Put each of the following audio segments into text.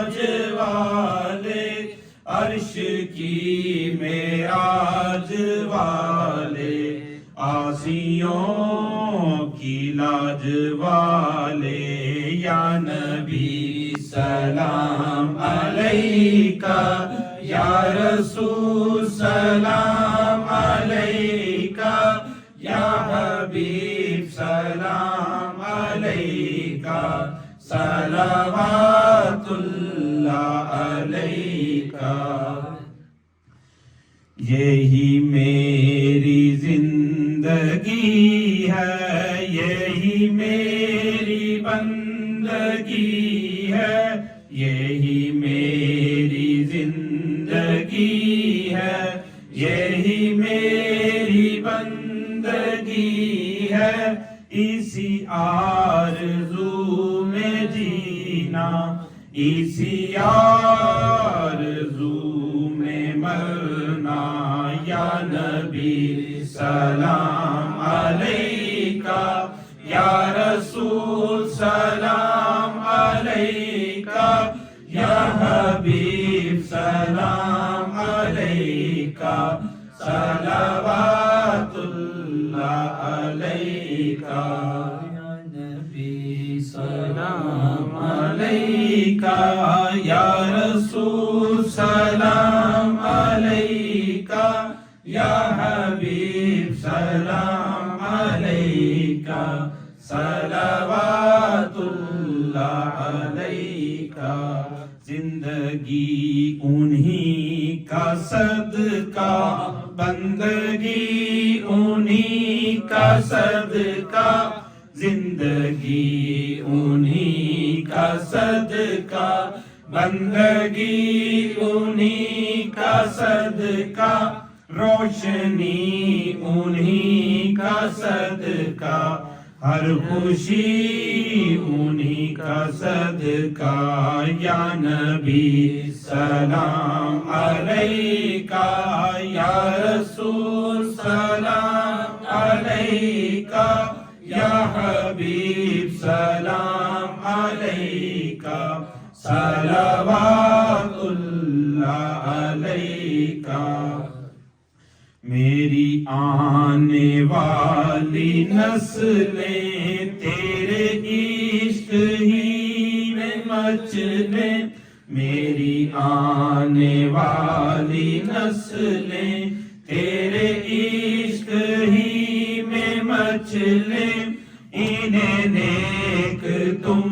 تاج والے، عرش کی معراج والے، آسیوں کی لاج والے، یا نبی سلام علیکہ، یا رسول سلام علیکہ، یا حبیب سلام علیکہ، صلوات اللہ علیکہ۔ یہی میری زندگی ہے، یہی میری بندگی ہے، یہی میری زندگی ہے، یہی میری بندگی ہے، اسی آرزو میں جینا، اسی آرزو میں مرنا، یا نبی سلام علیکہ، یا رسول سلام علیکہ، یا حبیب سلام علیکہ، صلوات اللہ علیکہ، یا نبی سلام علیکہ، یا رسول سلام علیکہ، یا حبیب سلام علیکہ، صلوات اللہ علیکہ۔ زندگی انہی کا صدقہ، بندگی انہی کا صدقہ، زندگی انہی کا صدقہ، بندگی انہی کا صدقہ، روشنی انہی کا صدقہ، ہر خوشی انہی کا صدقہ، یا نبی سلام علیکہ، یا رسول سلام علیکہ، یا حبیب سلام علیکہ، صلوات اللہ علیکہ۔ میری آنے والی نسلیں تیرے عشق ہی میں مچلیں، میری آنے والی نسلیں تیرے عشق ہی میں مچلیں، انہیں نیک تم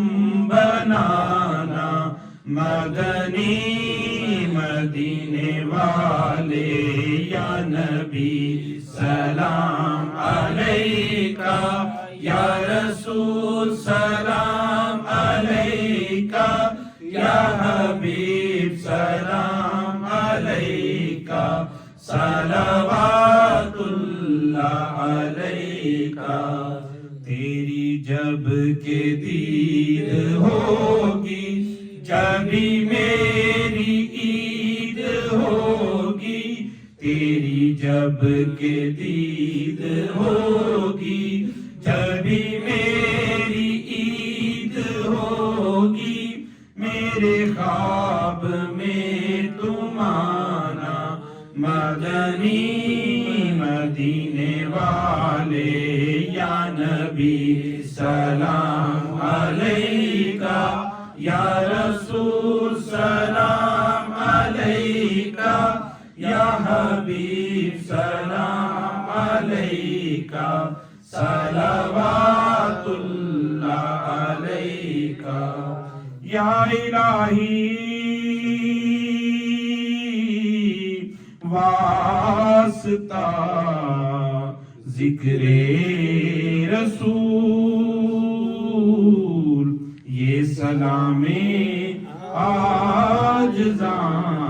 بنانا، مدنی مدینے والے، یا نبی سلام علیکہ، یا رسول سلام علیکہ، یا حبیب سلام علیکہ، صلوات اللہ علیکہ۔ تیری جب کہ دید ہوگی، جبھی میری عید ہوگی، تیری جب کہ دید ہوگی، جبھی میری عید ہوگی، میرے خواب میں تم آنا، مدنی مدینے والے، یا نبی سلام علیکہ، یا رسول سلام علیکہ، یا حبیب سلام علیکہ، صلوات اللہ علیکہ۔ یا الہی واسطہ ذکر رسول، یہ سلام عاجزاں